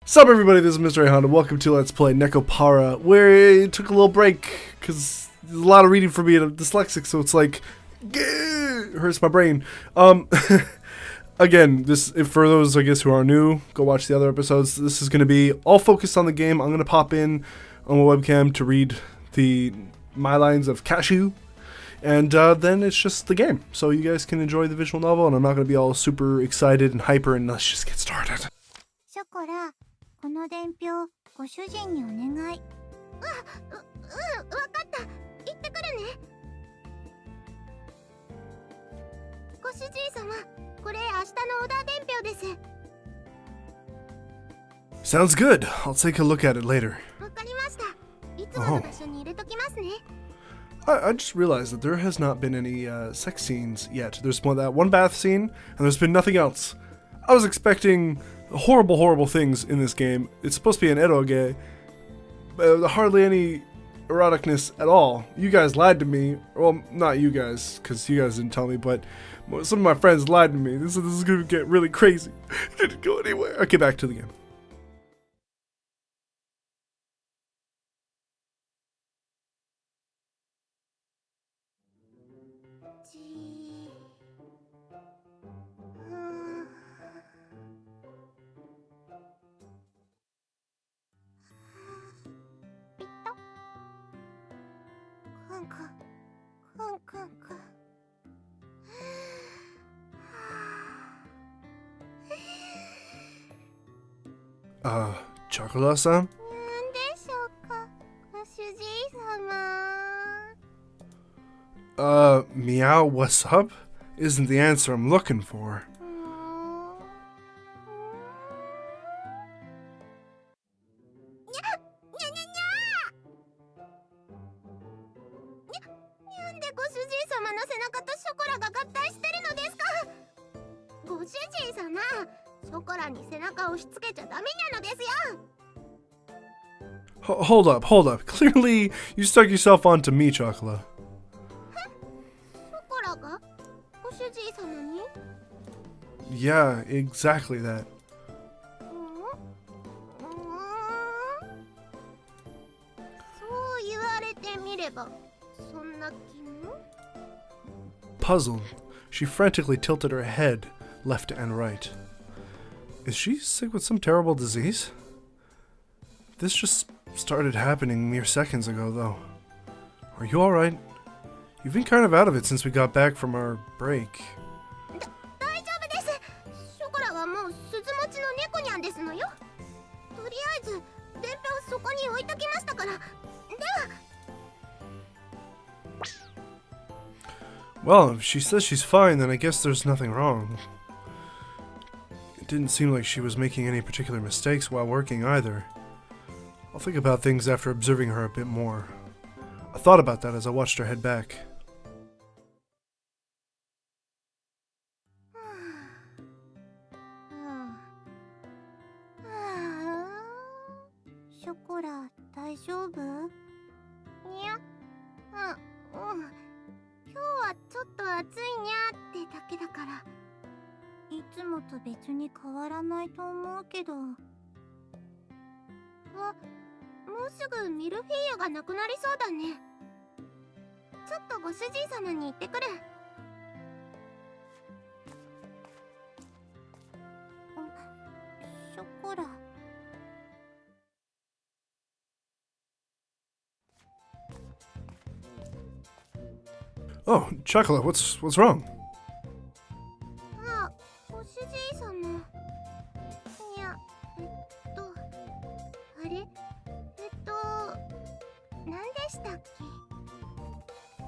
Sup everybody, this is Mr. A Honda. Welcome to Let's Play Nekopara, where it took a little break, because there's a lot of reading for me and I'm dyslexic, so it's like, it hurts my brain. Again, for those, I guess, who are new, go watch the other episodes. This is going to be all focused on the game. I'm going to pop in on my webcam to read my lines of cashew, and then it's just the game. So you guys can enjoy the visual novel, and I'm not going to be all super excited and hyper, and let's just get started. Chocola, この伝票、ご主人にお願い。わかった。行ってくるね。ご主人様、これ明日のオーダー伝票です。Sounds good. I'll take a look at it later. わかりました。いつもの場所に入れときますね。I just realized that there has not been any sex scenes yet. There's that one bath scene, and there's been nothing else. I was expecting horrible things in this game. It's supposed to be an eroge, but hardly any eroticness at all. You guys lied to me. Well, not you guys, because you guys didn't tell me, but some of my friends lied to me. This is going to get really crazy. It didn't go anywhere. Okay, back to the game. Chocola-san? なんでしょうか、ご主人様。Meow, what's up? Isn't the answer I'm looking for. なんでご主人様の背中とショコラが合体してるのですか。ご主人様、ショコラに背中を押し付けちゃダメなのですよ。Hold up. Clearly, you stuck yourself onto me, Chocola. ショコラがご主人様に Yeah, exactly that. そう言われてみれば、そんな気も。 Puzzled, she frantically tilted her head left and right. Is she sick with some terrible disease? This just started happening mere seconds ago, though. Are you alright? You've been kind of out of it since we got back from our break. 大丈夫です。ショコラはもう鈴持ちの猫ニャンですのよ。とりあえず伝票そこに置いときましたから。では。Well, if she says she's fine, then I guess there's nothing wrong. It didn't seem like she was making any particular mistakes while working either. I'll think about things after observing her a bit more. I thought about that as I watched her head back. ショコラ、大丈夫？いや、今日はちょっと暑いにゃーってだけだから。いつもと別に変わらないと思うけど。もうすぐミルフィーユがなくなりそうだね。ちょっとご主人様に言ってくる。ショコラ。Oh, Chocola, what's wrong? ご主人様。いや、あれ？何でしたっけ？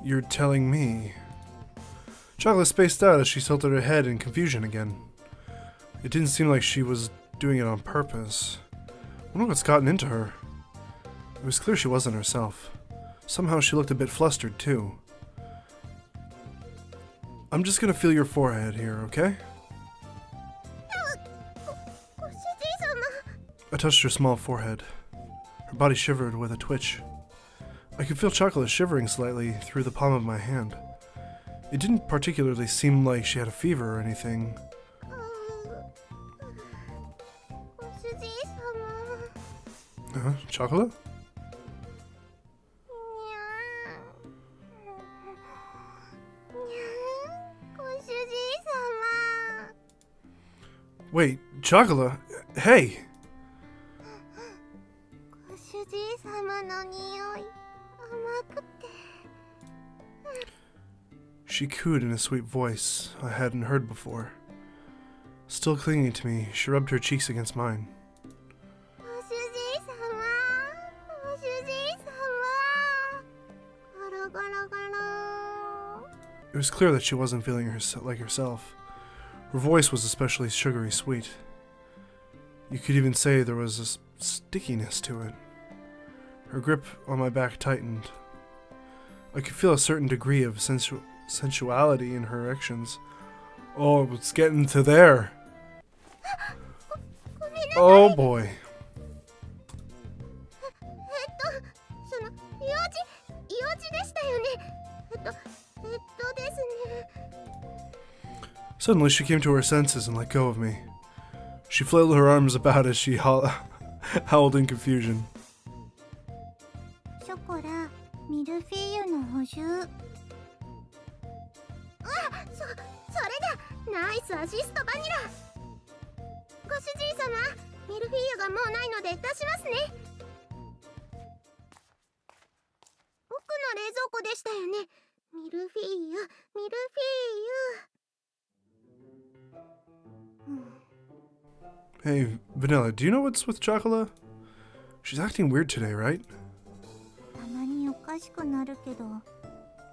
You're telling me. Chocola spaced out as she tilted her head in confusion again. It didn't seem like she was doing it on purpose. I wonder what's gotten into her. It was clear she wasn't herself. Somehow she looked a bit flustered too. I'm just gonna feel your forehead here, okay? I touched her small forehead. Her body shivered with a twitch. I could feel Chocolate shivering slightly through the palm of my hand. It didn't particularly seem like she had a fever or anything. ご主人様。Chocola? ご主人様。 Wait, Chocola? Hey! ご主人様の匂い甘くて。 She cooed in a sweet voice I hadn't heard before. Still clinging to me, she rubbed her cheeks against mine. ご主人様、ご主人様。ゴロゴロゴロ。 It was clear that she wasn't feeling like herself. Her voice was especially sugary sweet. You could even say there was a stickiness to it. Her grip on my back tightened. I could feel a certain degree of sensuality in her actions. Oh, it's getting to there. Oh boy. その用事でしたよね。ですね。 Suddenly she came to her senses and let go of me. She flailed her arms about as she howled in confusion. ショコラ、ミルフィーユの補充。それだ。ナイスアシストバニラ。ご主人様、ミルフィーユがもうないので出しますね。奥の冷蔵庫でしたよね。ミルフィーユ、ミルフィーユ。Hey, Vanilla, do you know what's with Chocola? She's acting weird today, right? たまにおかしくなるけど、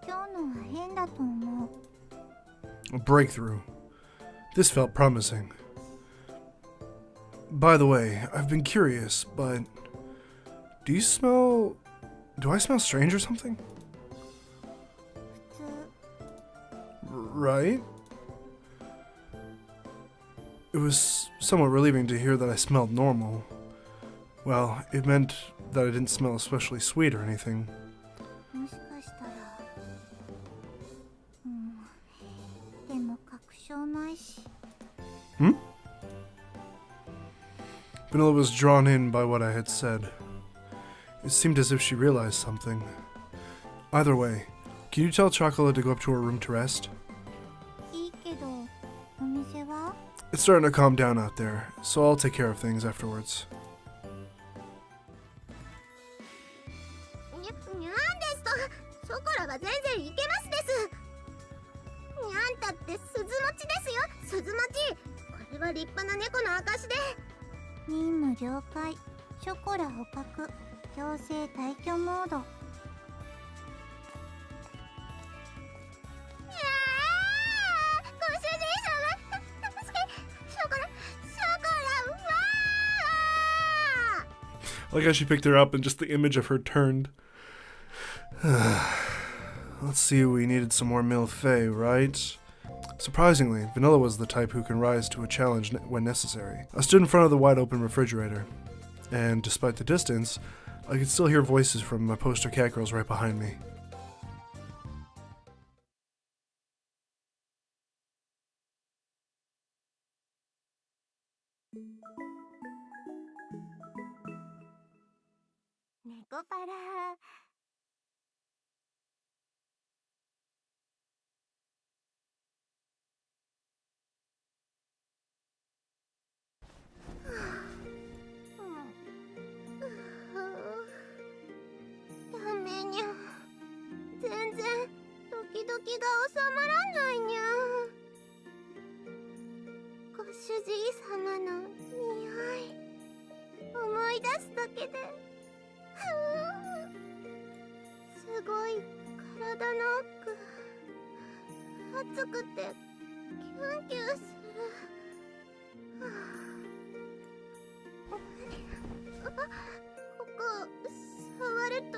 今日のは変だと思う。 A breakthrough. This felt promising. By the way, I've been curious, but do I smell strange or something? 普通。 Right? It was somewhat relieving to hear that I smelled normal. Well, it meant that I didn't smell especially sweet or anything. もしかしたら。でも確証ないし。 Vanilla was drawn in by what I had said. It seemed as if she realized something. Either way, can you tell Chocola to go up to her room to rest? いいけど、お店は？ It's starting to calm down out there, so I'll take care of things afterwards. にゃんですと、ショコラは全然いけますです。にゃんたって鈴持ちですよ、鈴持ち。これは立派な猫の証で。任務了解。ショコラ捕獲。強制退去モード。Like how she picked her up and just the image of her turned. Let's see, we needed some more milfei, right? Surprisingly, Vanilla was the type who can rise to a challenge when necessary. I stood in front of the wide open refrigerator, and despite the distance, I could still hear voices from my poster cat girls right behind me. Nekopara. ダメにゃ。全然ドキドキが収まらないにゃ。ご主人様の匂い思い出すだけで。すごい体の奥熱くてキュンキュンする。ここ触ると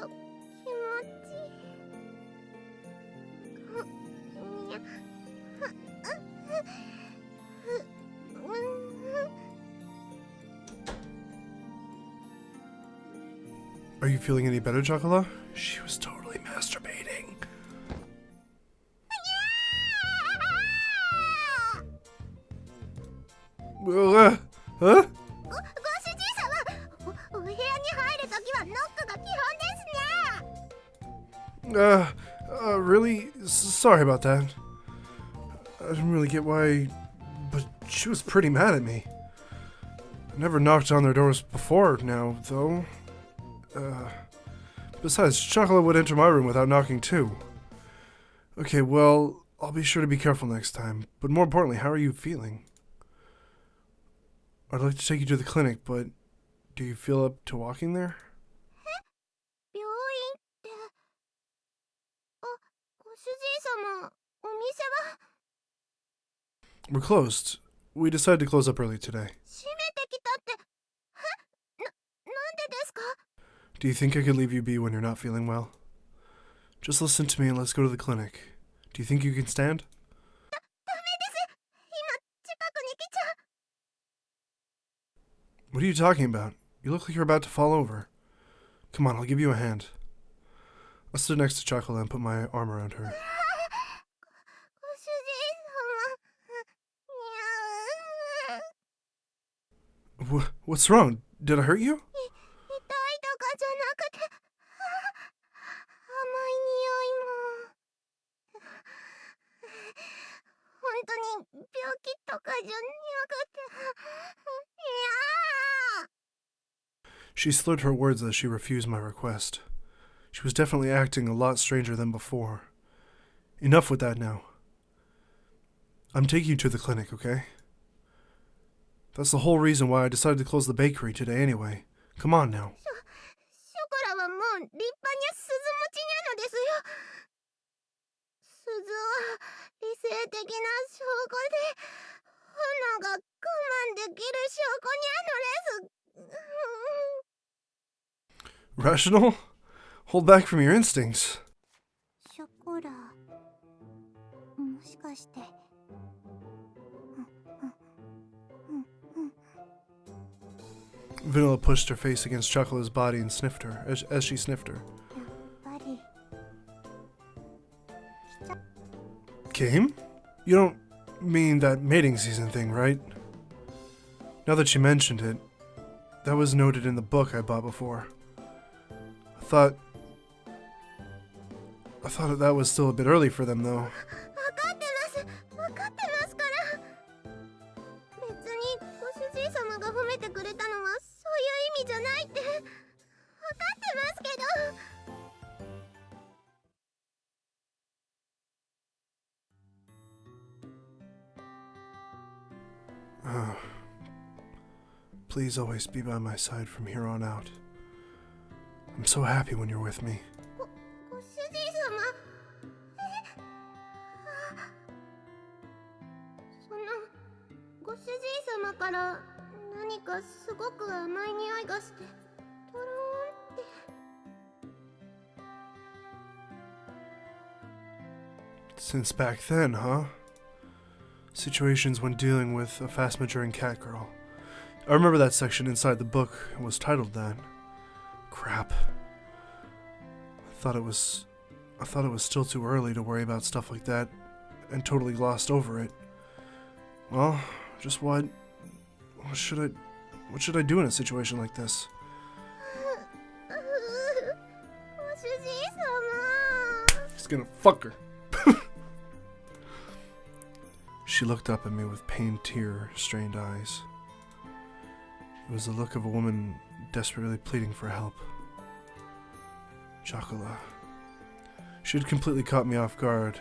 気持ちいい。にゃ。Are you feeling any better, Chocola? She was totally masturbating. Huh? ご主人様、お部屋に入ックが基本ですね。 Really? Sorry about that. I didn't really get why, but she was pretty mad at me. I never knocked on their doors before now, though. Besides, Chocola would enter my room without knocking too. Okay, well, I'll be sure to be careful next time. But more importantly, how are you feeling? I'd like to take you to the clinic, but do you feel up to walking there? 病院って。あ、ご主人様、お店は We're closed. We decided to close up early today. 閉めてきたって。なんでですか？ Do you think I could leave you be when you're not feeling well? Just listen to me and let's go to the clinic. Do you think you can stand? ダメです。今、近くに来ちゃう。 What are you talking about? You look like you're about to fall over. Come on, I'll give you a hand. I stood next to Chocola and put my arm around her. ご主人様。What's wrong? Did I hurt you? 痛いとかじゃなくて、甘い匂いも。本当に病気とかじゃなくて、She slurred her words as she refused my request. She was definitely acting a lot stranger than before. Enough with that now. I'm taking you to the clinic, okay? That's the whole reason why I decided to close the bakery today anyway. Come on now. ショコラはもう立派に鈴持ちなのですよ。鈴は理性的な証拠で、炎が我慢できる証拠にゃのです。Rational? Hold back from your instincts. ショコラ、もしかして。Vanilla pushed her face against Chocola's body and sniffed her as she sniffed her. やっぱり。Game? You don't mean that mating season thing, right? Now that you mentioned it, that was noted in the book I bought before. I thought that was still a bit early for them, though. 分かってますから。別にご主人様が褒めてくれたのはそういう意味じゃないって分かってますけど。 Please always be by my side from here on out. I'm so happy when you're with me. ご主人様。ご主人様から何かすごく甘い匂いがして、トローンって。 Since back then, huh? Situations when dealing with a fast-maturing cat girl. I remember that section inside the book was titled that. Crap. I thought it was still too early to worry about stuff like that and totally glossed over it. Well, just what should I do in a situation like this? ご主人様。 He's gonna fuck her. She looked up at me with pain tear-strained eyes. It was the look of a woman desperately pleading for help. Chocola. She had completely caught me off guard,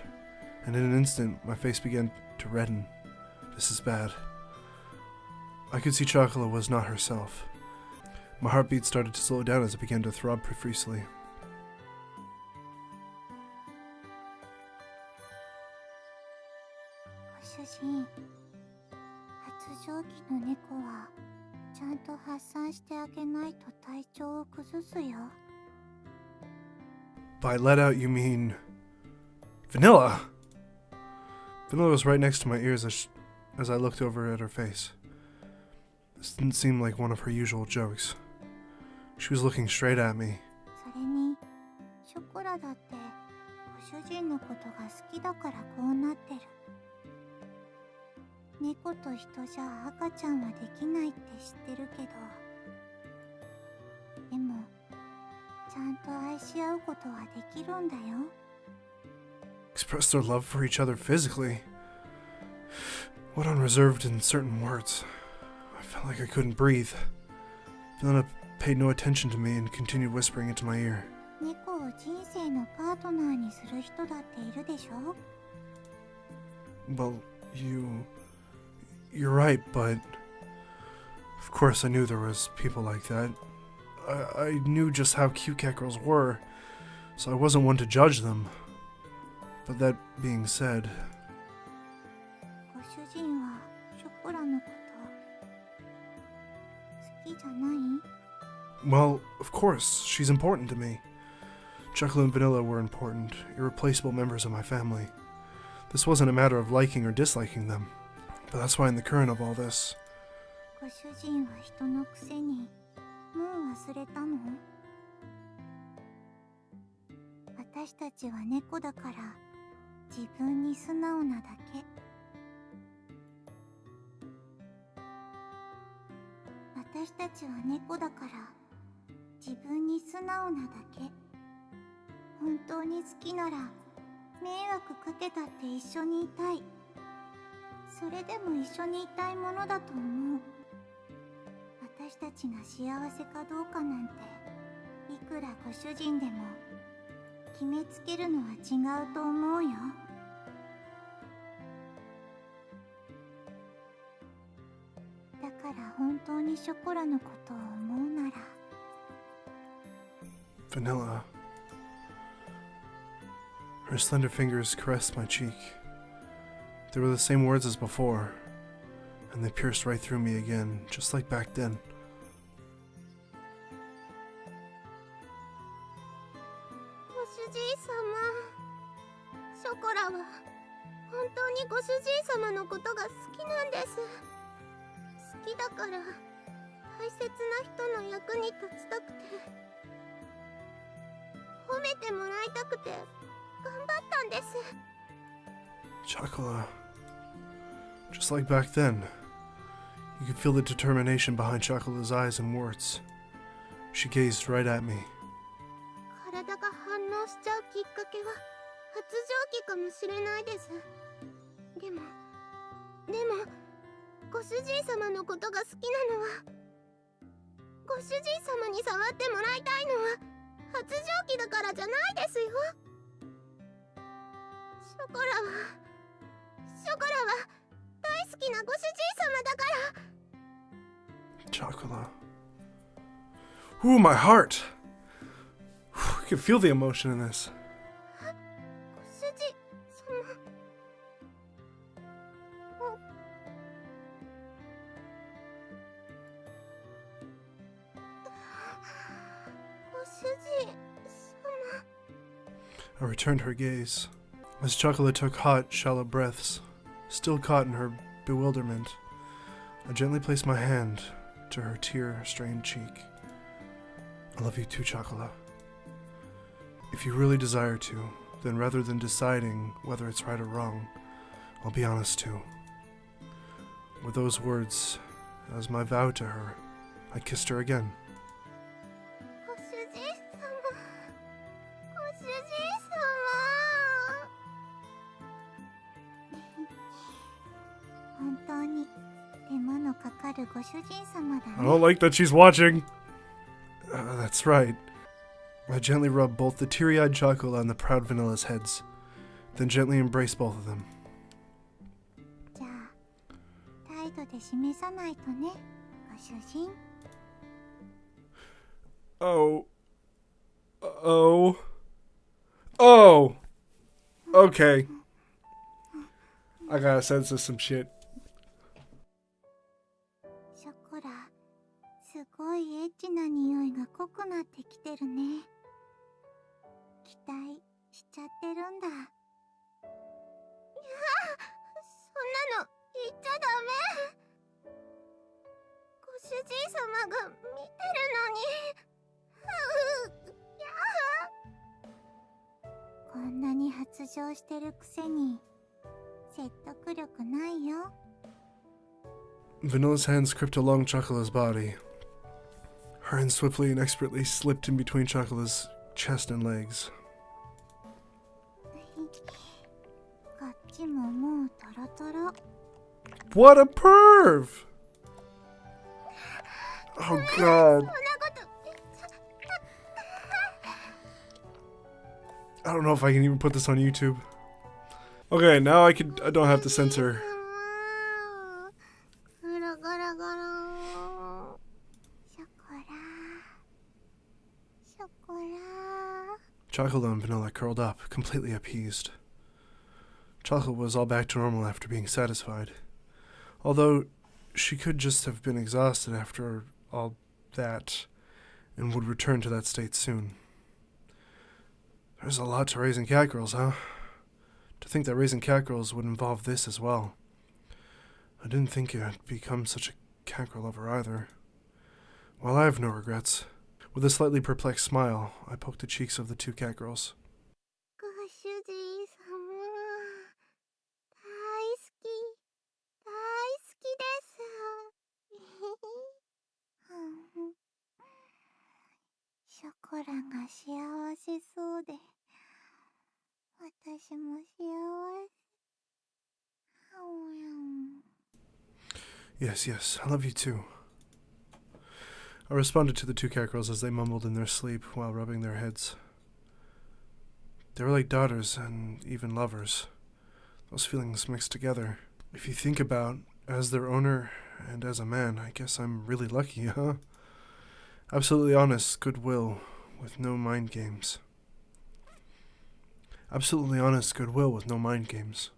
and in an instant my face began to redden. This is bad. I could see Chocola was not herself. My heartbeat started to slow down as it began to throb profusely. ご主人、発情期の猫はちゃんと発散してあげないと体調を崩すよ。 By let out, you mean Vanilla? Vanilla was right next to my ears as I looked over at her face. This didn't seem like one of her usual jokes. She was looking straight at me. それに、ショコラだってご主人のことが好きだからこうなってる。猫と人じゃ赤ちゃんはできないって知ってるけど、でもちゃんと愛し合うことはできるんだよ。 Express their love for each other physically. What unreserved in certain words. I felt like I couldn't breathe. Vanilla paid no attention to me and continued whispering into my ear. 猫を人生のパートナーにする人だっているでしょ。 Well, you're right, but of course I knew there was people like that. I knew just how cute cat girls were, so I wasn't one to judge them. But that being said, ご主人はショコラのこと好きじゃない？ well, of course, she's important to me. Chocola and Vanilla were important, irreplaceable members of my family. This wasn't a matter of liking or disliking them, but that's why in the current of all this, ご主人は人のくせにもう忘れたの？私たちは猫だから自分に素直なだけ。私たちは猫だから自分に素直なだけ。本当に好きなら迷惑かけたって一緒にいたい。それでも一緒にいたいものだと思う。私たちが幸せかどうかなんていくらご主人でも決めつけるのは違うと思うよ。だから本当にショコラのことを思うなら。 Vanilla. Her slender fingers caressed my cheek. They were the same words as before, and they pierced right through me again, just like back then. ご主人様、ショコラは本当にご主人様のことが好きなんです。好きだから大切な人の役に立ちたくて、褒めてもらいたくて頑張ったんです。 Chocola. Just like back then, you could feel the determination behind Chocola's eyes and words. She gazed right at me. 体が反応しちゃうきっかけは発情期かもしれないです。でもご主人様のことが好きなのは、ご主人様に触ってもらいたいのは発情期だからじゃないですよ。ショコラは大好きなご主人様だから。 Chocola. Ooh, my heart! I can feel the emotion in this. ご主人様。ご主人様。 I returned her gaze. As Chocola took hot, shallow breaths, still caught in her bewilderment, I gently placed my hand to her tear-stained cheek. I love you too, Chocola. If you really desire to, then rather than deciding whether it's right or wrong, I'll be honest too. With those words, as my vow to her, I kissed her again. ご主人様。ご主人様。本当に手間のかかるご主人様だ I ね。 don't like that she's watching. That's right. I gently rubbed both the teary-eyed Chocola and the proud Vanilla's heads, then gently embraced both of them. じゃあ態度で示さないとね、ご主人。 Oh. Okay. I gotta censor some shit. ショコラ、すごいエッチな匂いが濃くなってきてるね。期待しちゃってるんだ。いや、そんなの言っちゃダメ。ご主人様が見てるのに。いや、こんなに発情してるくせに説得力ないよ。 Vanilla's hands crept along Chocola's body. Her hand swiftly and expertly slipped in between Chocola's chest and legs. こっちももうトロトロ。 What a perv! Oh god. I don't know if I can even put this on YouTube. Okay, now I don't have to censor. ゴロゴロゴロ。ショコラ。ショコラ。 Chocola and Vanilla curled up, completely appeased. Chocolate was all back to normal after being satisfied. Although, she could just have been exhausted after all that, and would return to that state soon. There's a lot to raising cat girls, huh? To think that raising cat girls would involve this as well. I didn't think I'd become such a cat girl lover either. Well, I have no regrets. With a slightly perplexed smile, I poked the cheeks of the two cat girls. ご主人様、大好き、大好きです。ショコラが幸せそうで、私も幸せ。Yes, yes, I love you too. I responded to the two cat girls as they mumbled in their sleep while rubbing their heads. They were like daughters and even lovers. Those feelings mixed together. If you think about, as their owner and as a man, I guess I'm really lucky, huh? Absolutely honest goodwill with no mind games. Absolutely honest goodwill with no mind games.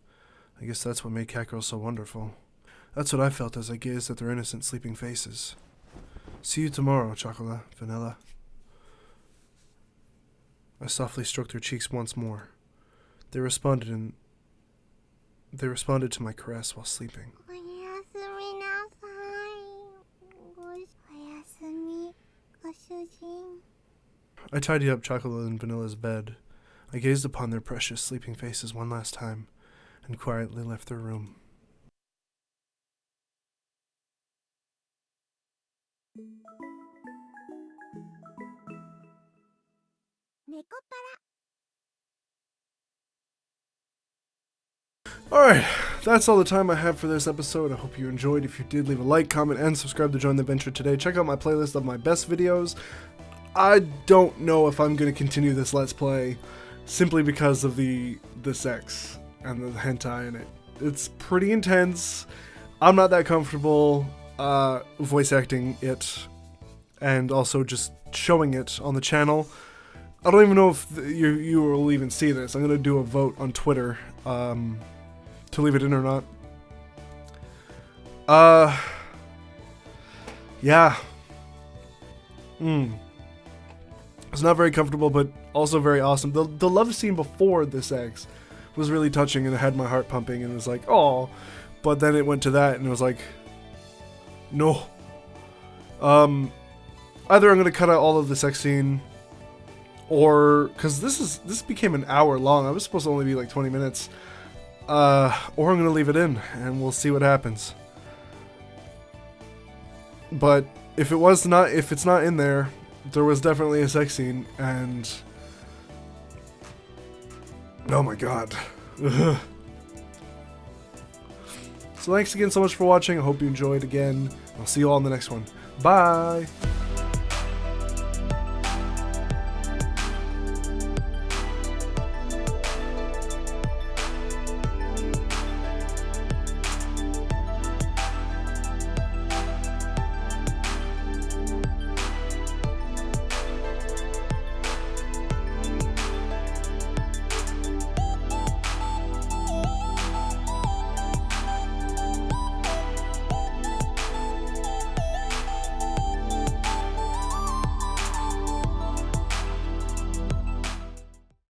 I guess that's what made cat girls so wonderful. That's what I felt as I gazed at their innocent sleeping faces. See you tomorrow, Chocola, Vanilla. I softly stroked their cheeks once more. They responded to my caress while sleeping. おやすみなさい。おやすみ、ご主人。 I tidied up Chocola and Vanilla's bed. I gazed upon their precious sleeping faces one last time, and quietly left their room. Nekopara. Alright, that's all the time I have for this episode. I hope you enjoyed. If you did, leave a like, comment, and subscribe to join the adventure today. Check out my playlist of my best videos. I don't know if I'm going to continue this Let's Play simply because of the sex and the hentai in it. It's pretty intense. I'm not that comfortable voice acting it and also just showing it on the channel. I don't even know if you will even see this. I'm going to do a vote on Twitter to leave it in or not. Yeah. It's not very comfortable, but also very awesome. The love scene before the sex was really touching, and it had my heart pumping, and it was like, oh. But then it went to that, and it was like, no. Either I'm gonna cut out all of the sex scene, or because this became an hour long. I was supposed to only be like 20 minutes. Or I'm gonna leave it in, and we'll see what happens. But if it's not in there, there was definitely a sex scene, and oh my god. So thanks again so much for watching. I hope you enjoyed again. I'll see you all in the next one. Bye!